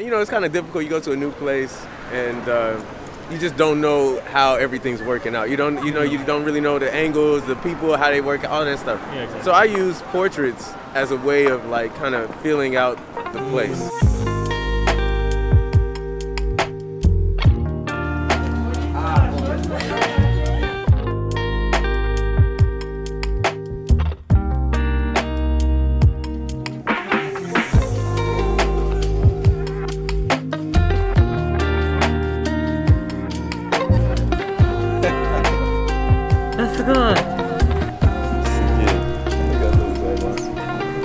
And you know, it's kind of difficult. You go to a new place and you just don't know how everything's working out. You don't really know the angles, the people, how they work, all that stuff. Yeah, exactly. So I use portraits as a way of like kind of feeling out the place.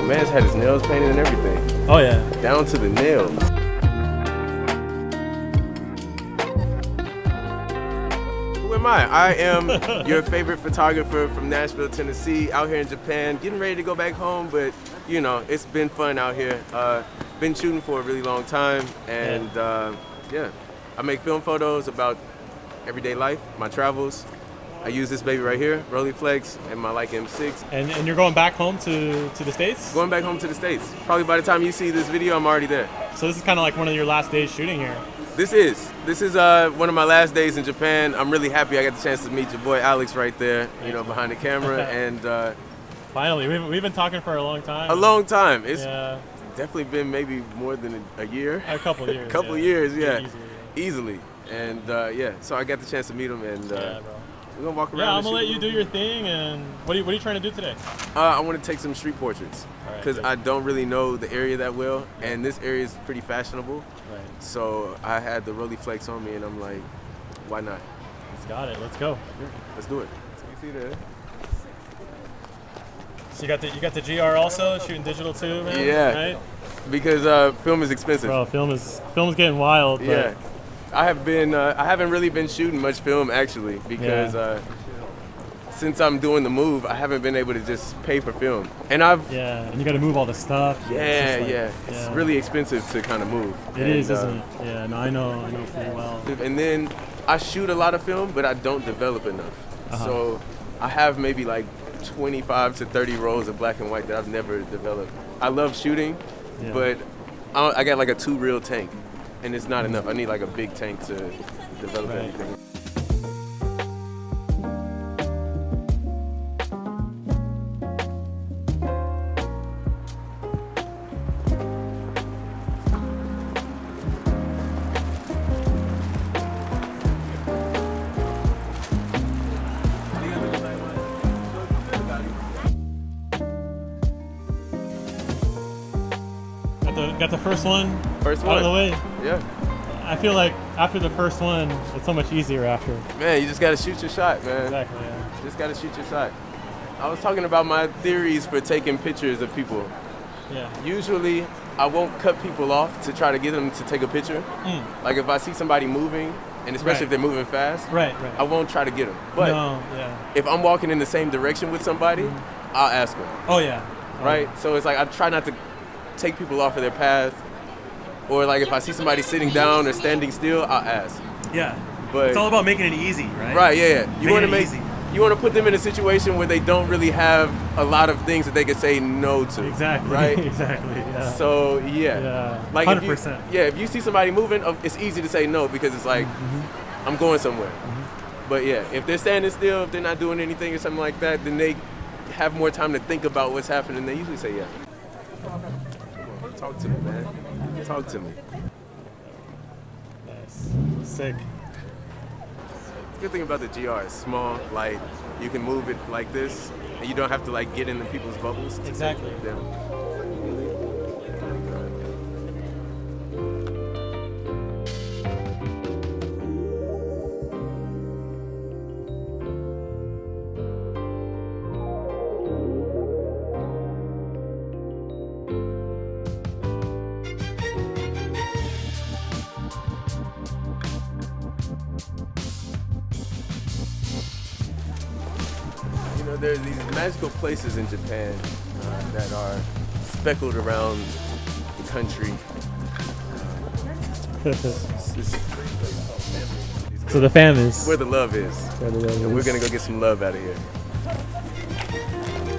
Man's had his nails painted and everything. Oh yeah. Down to the nails. Who am I? I am your favorite photographer from Nashville, Tennessee, out here in Japan, getting ready to go back home, but you know, it's been fun out here. Been shooting for a really long time, and yeah, I make film photos about everyday life, my travels. I use this baby right here, Rollieflex, and my Leica M6. And you're going back home to the States? Going back home to the States. Probably by the time you see this video, I'm already there. So this is kind of like one of your last days shooting here. This is one of my last days in Japan. I'm really happy I got the chance to meet your boy Alex right there, you know, behind the camera. And finally, we've been talking for a long time. A long time. It's definitely been maybe more than a year. A couple years. A couple years, yeah. Easily. And yeah, so I got the chance to meet him, and yeah, bro. we're gonna walk around. Yeah, I'm gonna let you do your thing. And what are you trying to do today? I want to take some street portraits because I don't really know the area that well, and this area is pretty fashionable. Right. So I had the Rollieflex on me, and I'm like, why not? Let's got it. Let's go. Yeah, let's do it. So you see that? So you got the GR also shooting digital too, man. Yeah. Right? Because film is expensive. Bro, film is getting wild. But Yeah. I haven't really been shooting much film actually because since I'm doing the move, I haven't been able to just pay for film. And and you got to move all the stuff. It's really expensive to kind of move. It is, isn't it? Yeah, no, I know pretty well. And then I shoot a lot of film, but I don't develop enough. So I have maybe like 25 to 30 rolls of black and white that I've never developed. I love shooting, but I got like a 2-reel tank. And it's not enough. I need like a big tank to develop anything. Got the first one out of the way. Yeah. I feel like after the first one, it's so much easier after. Man, you just gotta shoot your shot, man. Exactly, yeah. Just gotta shoot your shot. I was talking about my theories for taking pictures of people. Yeah. Usually, I won't cut people off to try to get them to take a picture. Like if I see somebody moving, and especially if they're moving fast, I won't try to get them. But if I'm walking in the same direction with somebody, I'll ask them. Oh yeah. Right? So it's like I try not to take people off of their path. Or like if I see somebody sitting down or standing still, I'll ask. Yeah. But it's all about making it easy, right? Right, yeah. You want to put them in a situation where they don't really have a lot of things that they could say no to. Exactly. Right? Exactly. Yeah. So yeah. Like 100%. If you see somebody moving, it's easy to say no because it's like I'm going somewhere. But yeah, if they're standing still, if they're not doing anything or something like that, then they have more time to think about what's happening. They usually say yeah. Talk to me, man. Talk to me. Nice. Sick. The good thing about the GR is small, light. You can move it like this, and you don't have to like get into people's bubbles. Exactly. There's these magical places in Japan that are speckled around the country. So the fam is where the love is. And we're gonna go get some love out of here.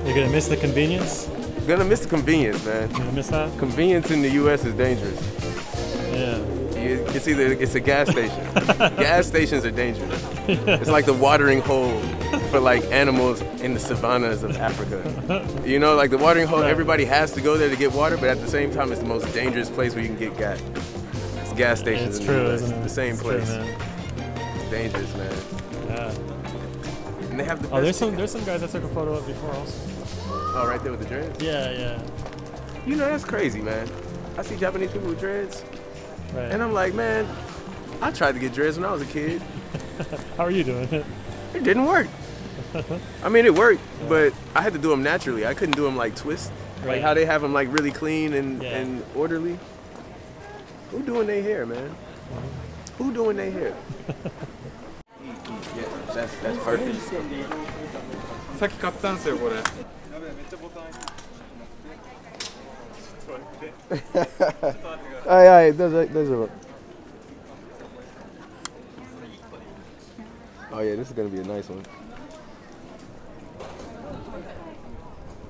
You're gonna miss the convenience? Gonna miss the convenience, man. You gonna miss that? Convenience in the US is dangerous. Yeah. It's a gas station. Gas stations are dangerous. It's like the watering hole for like animals in the savannas of Africa. You know, like the watering hole, everybody has to go there to get water, but at the same time, it's the most dangerous place where you can get gas. It's gas stations. It's true, isn't it? The same It's place. true, man. It's dangerous, man. Yeah. And they have the Oh, best there's some guys I took a photo of before also. Oh, right there with the dreads? Yeah. You know, that's crazy, man. I see Japanese people with dreads, Right. and I'm like, man, I tried to get dreads when I was a kid. How are you doing it? It didn't work. I mean, it worked, but I had to do them naturally. I couldn't do them like twist, like Right. how they have them like really clean and, Yeah. and orderly. Who doing their hair, man? Who doing their hair? Yeah, that's perfect. さっき買ったんですよこれ。はい、大丈夫。Oh yeah, this is gonna be a nice one.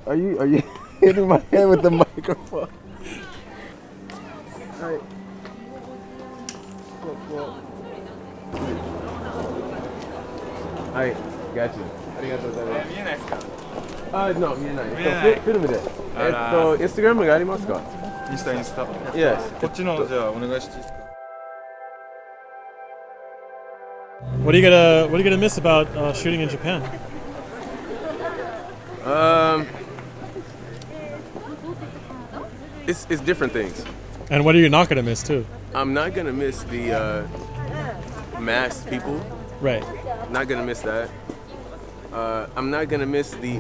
Are you hitting my head with the microphone? Alright. Alright, got you. ありがとうございます。見えないですか？No, 見えない。見えないフィルムで。Instagram がありますか？インスタ。Yes. こっちのじゃあお願いしていいですか？ What are you gonna miss about shooting in Japan? It's different things. And what are you not gonna miss too? I'm not gonna miss the masked people. Right. Not gonna miss that. I'm not gonna miss the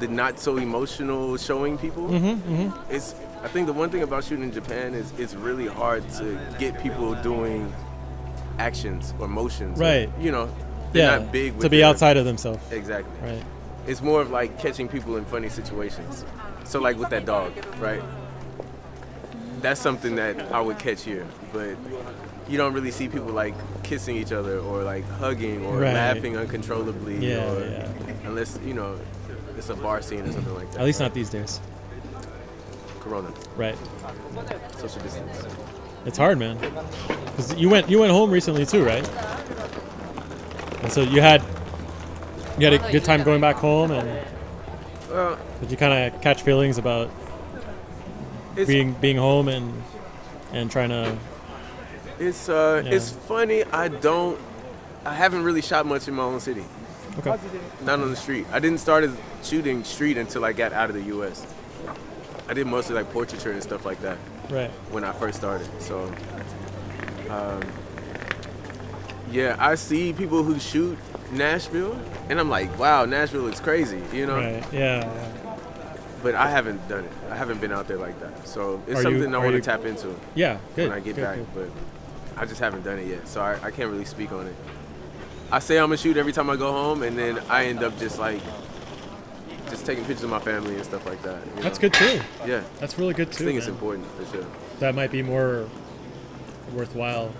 not so emotional showing people. I think the one thing about shooting in Japan is it's really hard to get people doing actions or motions. Right. You know, they're not big with to be their- outside of themselves. Exactly. Right. It's more of like catching people in funny situations. So like with that dog, right? That's something that I would catch here, but you don't really see people like kissing each other or like hugging or Right. laughing uncontrollably, Yeah, or yeah. unless it's a bar scene or something like that. At least not these days. Corona, Right. social distance. It's hard, man. 'Cause you went home recently too, right? And so you had a good time going back home, and Well, did you kind of catch feelings about it's being home and trying to? it's funny. I haven't really shot much in my own city. Okay. Not on the street. I didn't start shooting street until I got out of the U.S. I did mostly like portraiture and stuff like that Right. when I first started. So, yeah, I see people who shoot Nashville, and I'm like, wow, Nashville looks crazy, you know? Right. Yeah. But I haven't done it. I haven't been out there like that. So it's Are you- something I are want to you- tap into Yeah. Good. when I get good, back, good. but I just haven't done it yet. So I can't really speak on it. I say I'm gonna shoot every time I go home, and then I end up just taking pictures of my family and stuff like that. you That's know? good too. Yeah, That's really good I too. think it's man. important for sure. That might be more worthwhile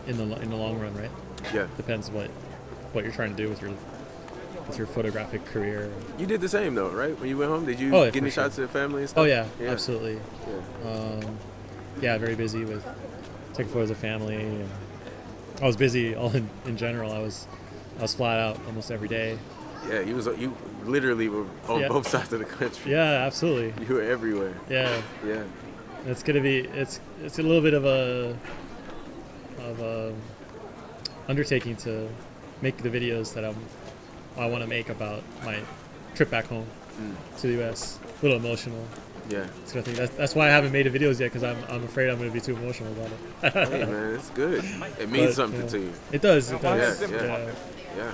in the long run, right? Yeah, Depends what you're trying to do with your photographic career. you did the same though, right? When you went home, did you Oh, yeah, get any for sure. shots of the family and stuff? Oh yeah, Yeah. absolutely. Yeah. Yeah, very busy with taking photos of family. And I was busy all in general. I was flat out almost every day. Yeah, you literally were on Yeah. both sides of the country. Yeah, absolutely. You were everywhere. Yeah, Yeah. it's gonna be it's a little bit of a undertaking to make the videos that I want to make about my trip back home to the U.S. A little emotional. Yeah. So I think that's why I haven't made the videos yet, because I'm afraid I'm going to be too emotional about it. Hey man, it's good. It means But, something yeah. to you. It does. It does. Yeah. Yeah.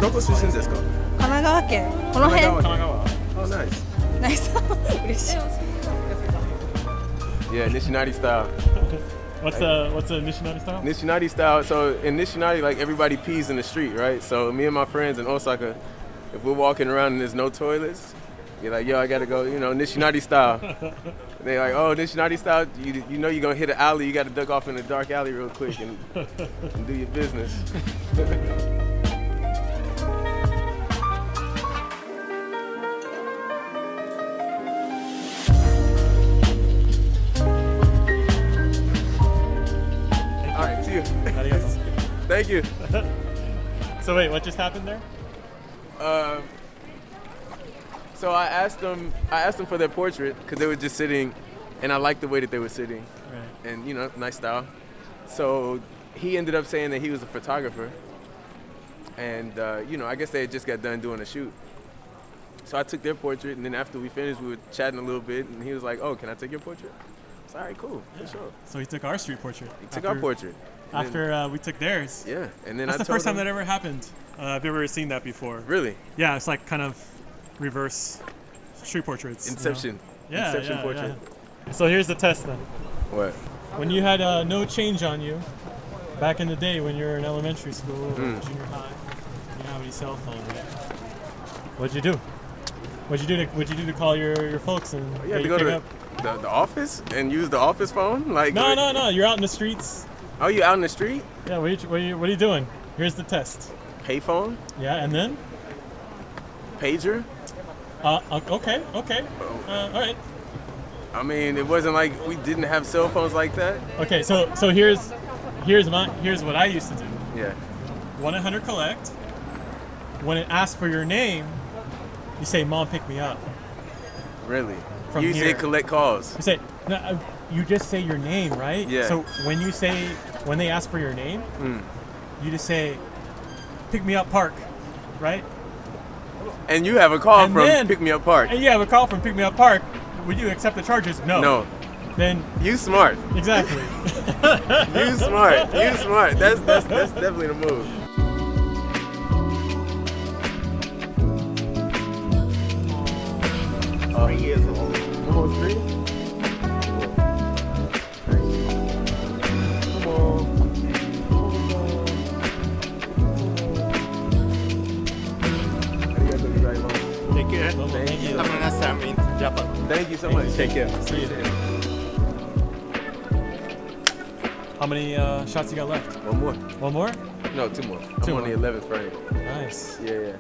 Doko sushi desu ka? 神奈川県この辺 Oh, nice. ナイス嬉しい Yeah, Nishinari style. What's the Nishinari style? Nishinari style. So in Nishinari, like everybody pees in the street, right? So me and my friends in Osaka, if we're walking around and there's no toilets, you're like, yo, I gotta go, Nishinari style. They're like, oh, Nishinari style, you know you're gonna hit an alley, you gotta duck off in a dark alley real quick and do your business. All right, see you. Thank you. So wait, what just happened there? So I asked them for their portrait because they were just sitting, and I liked the way that they were sitting, Right. and nice style. So he ended up saying that he was a photographer, and I guess they had just got done doing a shoot. So I took their portrait, and then after we finished, we were chatting a little bit, and he was like, "Oh, can I take your portrait?" I was like, "All right, cool, for sure." So he took our street portrait. He took our portrait. And After we took theirs. yeah, and then That's I the told first time him, that ever happened. I've never seen that before. Really? Yeah, it's like kind of reverse street portraits. you know? Inception. Yeah, Inception yeah, portrait. yeah. So here's the test then. What? When you had no change on you, back in the day when you were in elementary school or junior high, you didn't have any cell phone, right? What'd you do? What'd you do to call your folks and You had to go to the office and use the office phone? Like No. You're out in the streets. Oh, you out in the street? Yeah. What are you doing? Here's the test. Payphone? Yeah, and then. Pager? Okay. All right. I mean, it wasn't like we didn't have cell phones like that. Okay, so here's what I used to do. Yeah. 1-800 collect. When it asks for your name, you say, "Mom, pick me up." Really? From You here. say collect calls. You say, no, you just say your name, right? Yeah. So when they ask for your name, you just say, "Pick me up, Park," right? And you have a call And from then- Pick Me Up Park. And you have a call from Pick Me Up Park. Would you accept the charges? No. No. Then You smart. exactly. You smart. You smart. That's definitely the move. Years old. Almost 3? Take care. Thank you. Have a nice time in Japan. Thank you so much. Take care. See you. How many shots you got left? One more. One more? No, 2 more. Two I'm on the more. 11th frame. Nice. Yeah.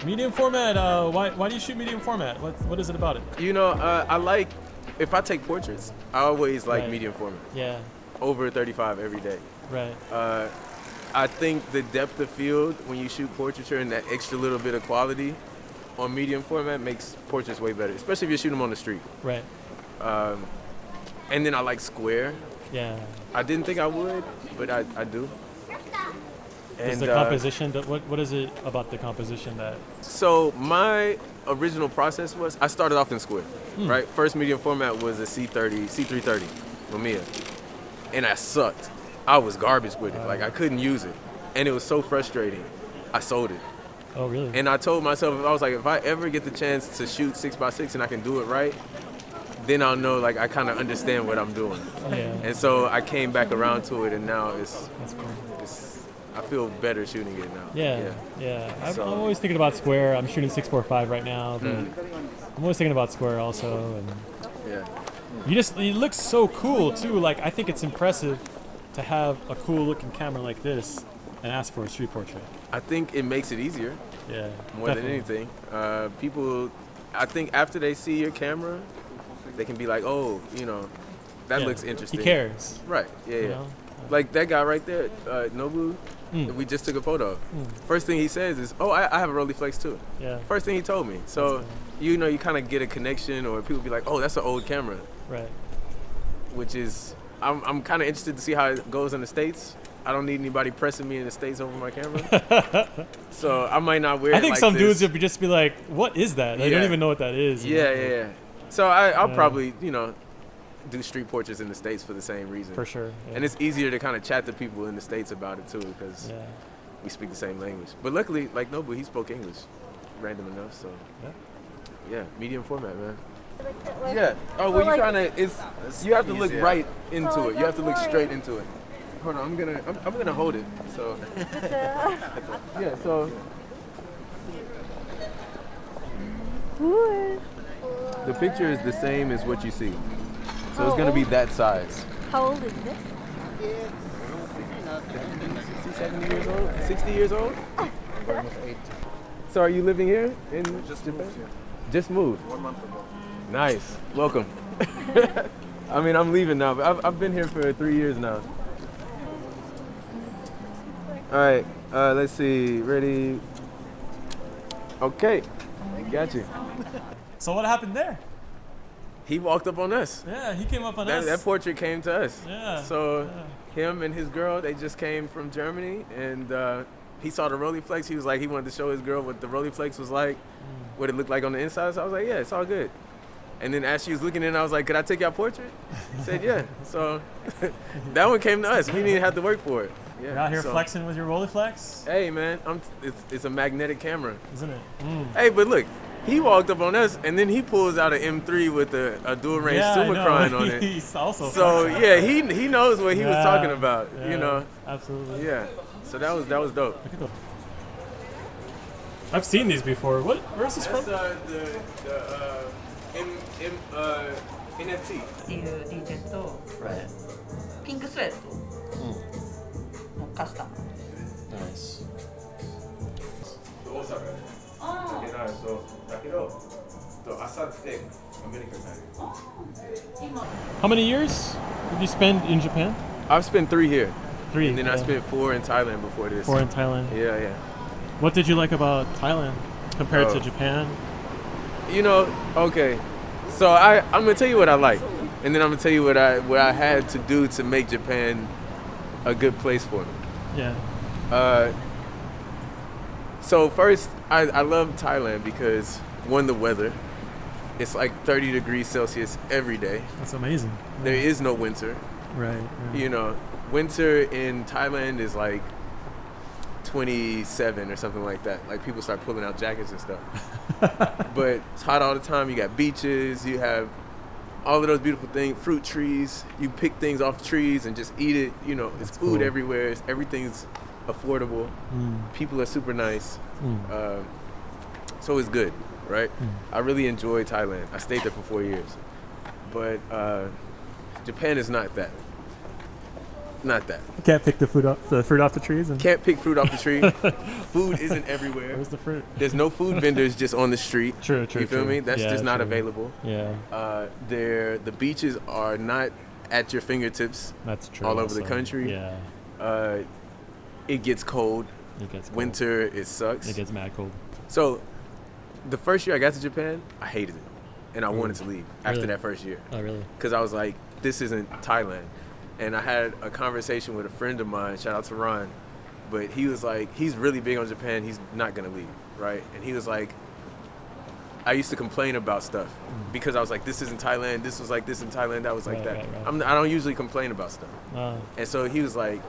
Medium format. Why do you shoot medium format? What is it about it? I like, if I take portraits, I always like Right. medium format. Yeah. Over 35 every day. Right. I think the depth of field when you shoot portraiture and that extra little bit of quality on medium format makes portraits way better, especially if you shoot them on the street. Right. And then I like square. Yeah. I didn't think I would, but I do. Is the composition? What is it about the composition that? So my original process was I started off in square, right? First medium format was a C330 Mamiya, and I sucked. I was garbage with it. Like I couldn't use it, and it was so frustrating. I sold it, Oh, really? and I told myself, I was like, if I ever get the chance to shoot 6x6 and I can do it right, then I'll know like I kind of understand what I'm doing. Yeah. And so I came back around to it, and now That's cool. I feel better shooting it now. Yeah. I'm So- always thinking about square. I'm shooting 645 right now, but I'm always thinking about square also. And Yeah. it looks so cool too. Like I think it's impressive to have a cool looking camera like this and ask for a street portrait. I think it makes it easier Yeah. more definitely. than anything. People, I think after they see your camera, they can be like, oh, that Yeah. looks interesting. He cares. Right. Yeah. You Yeah. know? Like that guy right there, Nobu. We just took a photo of. First thing he says is, oh, I have a Rollieflex too. Yeah. First thing he told me. So, you kind of get a connection, or people be like, oh, that's an old camera, Right. which is, I'm kind of interested to see how it goes in the States. I don't need anybody pressing me in the States over my camera. So I might not wear it I think like some this. dudes would just be like, "What is that?" They don't Yeah. even know what that is. you know? Yeah. So I'll probably, do street portraits in the States for the same reason. For sure. Yeah. And it's easier to kind of chat to people in the States about it too, because Yeah. we speak the same language. But luckily, like Nobu, he spoke English random enough, so yeah, medium format, man. Yeah. Oh, well, you're trying to. You have to look right into it. You have to look straight into it. Hold on, I'm gonna hold it. So yeah. So The picture is the same as what you see. So it's gonna be that size. How old is this? 60, 70 years old? 60 years old? Almost 8. So are you living here in Japan? Just moved. 1 month ago. Nice. Welcome. I mean, I'm leaving now, but I've been here for 3 years now. All right, let's see. Ready? Okay, got you. So what happened there? He walked up on us. Yeah, he came up on us. That portrait came to us. Yeah. So him and his girl, they just came from Germany, and he saw the Rollieflex. He was like, he wanted to show his girl what the Rollieflex was like, what it looked like on the inside. So I was like, yeah, it's all good. And then as she was looking in, I was like, could I take your portrait? He said, yeah. So that one came to us. We didn't even have to work for it. Yeah. You're out here flexing with your Rollieflex? Hey, man, it's a magnetic camera. Isn't it? Hey, but look, he walked up on us, and then he pulls out an M3 with a dual-range Summicron on it. He's also So, flexing. yeah, he knows what he was talking about, yeah, you know? Absolutely. Yeah. So that was dope. I've seen these before. Where's this from? That's NFT. っていう T シャツと Right. ピンクスウェットのカスタム。 Nice. 大阪あだけど、あさってアメリカに帰る。 How many years did you spend in Japan? I've spent 3 here, 3. and then I spent 4 in Thailand before this. 4 in Thailand. Yeah. What did you like about Thailand compared to Oh. Japan? You know, okay. So I'm gonna tell you what I like, and then I'm gonna tell you what I had to do to make Japan a good place for me. Yeah. So first, I love Thailand because one, the weather. It's like 30 degrees Celsius every day. That's amazing. There is no winter. Right. You know, winter in Thailand is like 27 or something like that. Like people start pulling out jackets and stuff. But it's hot all the time. You got beaches. You have all of those beautiful things, fruit trees. You pick things off trees and just eat it. You know, it's That's food cool. everywhere. Everything's affordable. People are super nice. So it's good, right? I really enjoyed Thailand. I stayed there for 4 years. But Japan is not that. Not that. You can't pick the fruit off the trees. And Can't pick fruit off the tree. Food isn't everywhere. where's the fruit? There's no food vendors just on the street. True. You feel me? That's Yeah, just not true. available. Yeah, The beaches are not at your fingertips that's true. all over the also. country. Yeah, It gets cold. it gets cold. Winter, it sucks. It gets mad cold. So the first year I got to Japan, I hated it. And I wanted to leave after Really? that first year. Oh, really? Because I was like, this isn't Thailand. And I had a conversation with a friend of mine, shout out to Ron, but he was like, he's really big on Japan, he's not gonna leave, right? And he was like, I used to complain about stuff because I was like, this isn't Thailand, this was like this in Thailand, that was like Right, that. right, right. I don't usually complain about stuff. And so he was like,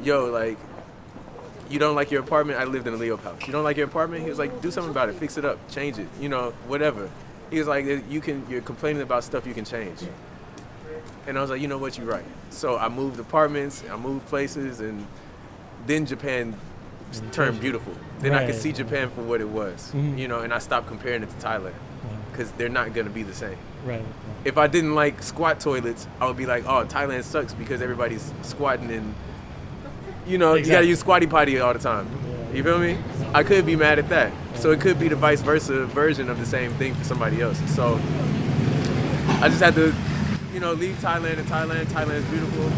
yo, like, you don't like your apartment? I lived in a Leo house. You don't like your apartment? He was like, do something about it, fix it up, change it, you know, whatever. He was like, you're complaining about stuff you can change. And I was like, you know what, you're right. So I moved apartments, I moved places, and then Japan turned beautiful. Then I could Right. see Japan for what it was, you know, and I stopped comparing it to Thailand because they're not going to be the same. Right. If I didn't like squat toilets, I would be like, oh, Thailand sucks because everybody's squatting and, you know, you got to Exactly. use squatty potty all the time. You feel me? I could be mad at that. So it could be the vice versa version of the same thing for somebody else. So I just had to, you know, leave Thailand and Thailand. Thailand is beautiful.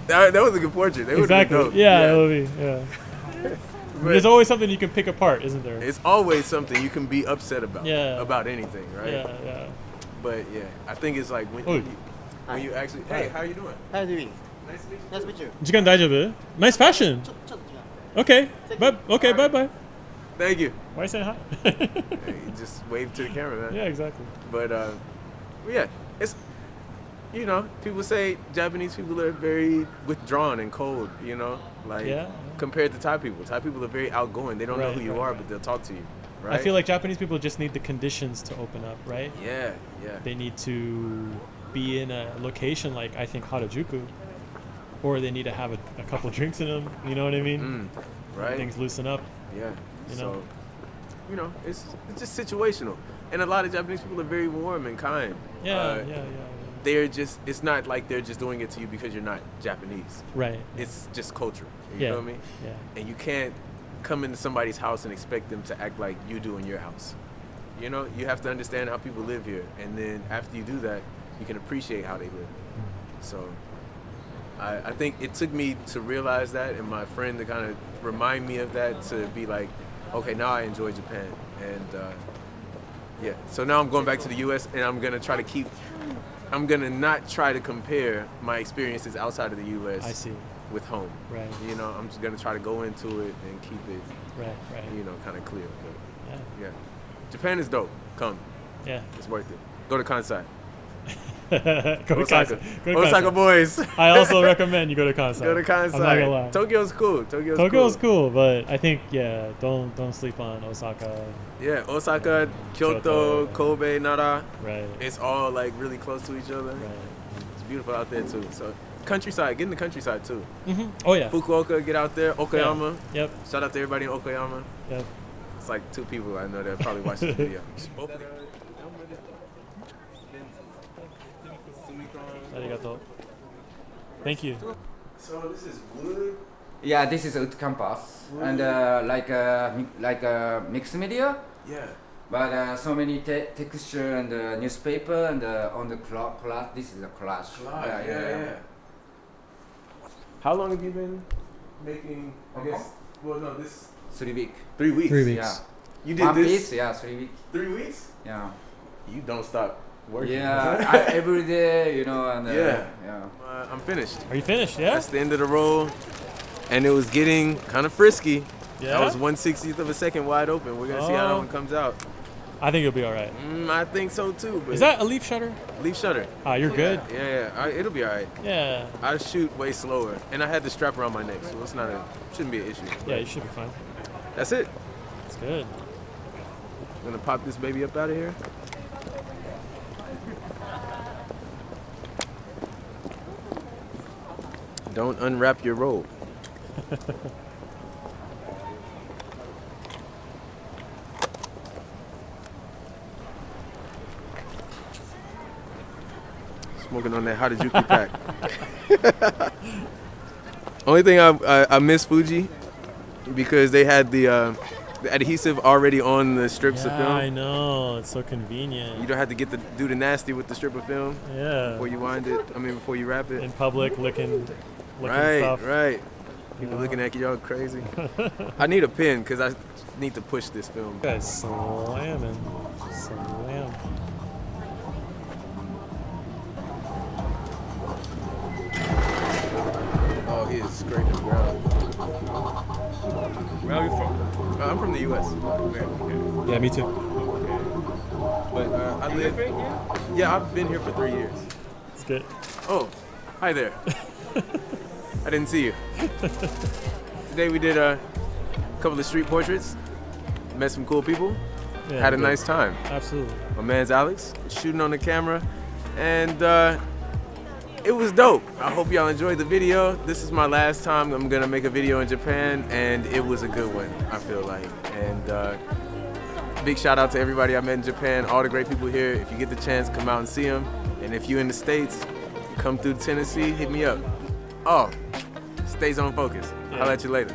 That was a good portrait. That would've been Exactly. dope. Yeah, it will be. Yeah. But There's always something you can pick apart, isn't there? it's always something you can be upset about. Yeah. About anything, right? Yeah. But yeah, I think it's like when you actually. Hey, how you doing? How are you doing? Nice to meet you. Nice to meet you. 時間大丈夫? Nice fashion. ちょっと違う。 Okay. Bye bye. Thank you. Why say hi? Hey, just wave to the camera, man. Yeah, exactly. But yeah, it's, you know, people say Japanese people are very withdrawn and cold, you know, like Yeah. compared to Thai people. Thai people are very outgoing. They don't know Right, who you right, are, right. but they'll talk to you. right? I feel like Japanese people just need the conditions to open up, right? Yeah, yeah. They need to be in a location like, I think, Harajuku, or they need to have a couple drinks in them. You know what I mean? Right. Things loosen up. Yeah. You So, know? you know, it's just situational. And a lot of Japanese people are very warm and kind. Yeah. They're just, it's not like they're just doing it to you because you're not Japanese. Right. It's just culture. You Yeah. feel me? Yeah. And you can't come into somebody's house and expect them to act like you do in your house. You know, you have to understand how people live here. And then after you do that, you can appreciate how they live. So I think it took me to realize that, and my friend to kind of remind me of that, to be like, okay, now I enjoy Japan. And yeah, so now I'm going back to the US, and I'm gonna not try to compare my experiences outside of the US I see. with home. Right. You know, I'm just gonna try to go into it and keep it, Right. you know, kind of clear. But Yeah. yeah, Japan is dope. Come, Yeah. it's worth it. Go to Kansai. Go to Osaka. Kansai. Go to Osaka Kansai. boys. I also recommend you go to Kansai. Go to Kansai. I'm not gonna lie. Tokyo's cool. Tokyo's cool, but I think don't sleep on Osaka. Yeah, Osaka, Kyoto, Kobe, Nara. Right. It's all like really close to each other. Right. It's beautiful out there too. So countryside, get in the countryside too. Oh yeah. Fukuoka, get out there. Okayama. Yeah. Yep. Shout out to everybody in Okayama. Yep. It's like 2 people I know that probably watch this video. Arigato. Thank you. So this is wood. Yeah, this is wood campus and like mixed media, Yeah. but so many texture and newspaper and on the collage. This is a collage. Yeah. How long have you been making? I guess. Well, no, this 3 weeks. 3 weeks. 3 weeks. Yeah. You did One this piece. Yeah, 3 weeks. 3 weeks. Yeah. You don't stop working. Yeah, every day, you know, and Yeah. yeah. I'm finished. Are you finished? Yeah. That's the end of the roll, and it was getting kind of frisky. Yeah. I was 1/60th of a second wide open. We're gonna see how that one comes out. I think you'll be all right. I think so too. But Is that a leaf shutter? leaf shutter? Ah, you're good. Yeah. It'll be all right. Yeah. I shoot way slower, and I had the strap around my neck, so it's not shouldn't be an issue. Yeah, you should be fine. That's it. It's good. I'm gonna pop this baby up out of here. Don't unwrap your roll. Smoking on that Harajuku pack. Only thing I miss Fuji because they had the adhesive already on the strips of film. I know. It's so convenient. You don't have to do the nasty with the strip of film Yeah. before you wind it. Before you wrap it. In public, licking Right, stuff. right. People looking at you all crazy. I need a pen because I need to push this film. You guys slamming. Slam. Oh, he is scraping the ground. Where are you from? I'm from the U.S. Yeah, me too. But I live. Yeah, I've been here for 3 years. It's good. Oh, hi there. I didn't see you. Today we did a couple of street portraits. Met some cool people. Yeah, Had a good. nice time. Absolutely. My man's Alex, shooting on the camera, and it was dope. I hope y'all enjoyed the video. This is my last time I'm gonna make a video in Japan, and it was a good one, I feel like. And big shout out to everybody I met in Japan, all the great people here. If you get the chance, come out and see them. And if you're in the States, come through Tennessee, hit me up. Oh, stay on focus. I'll let you later.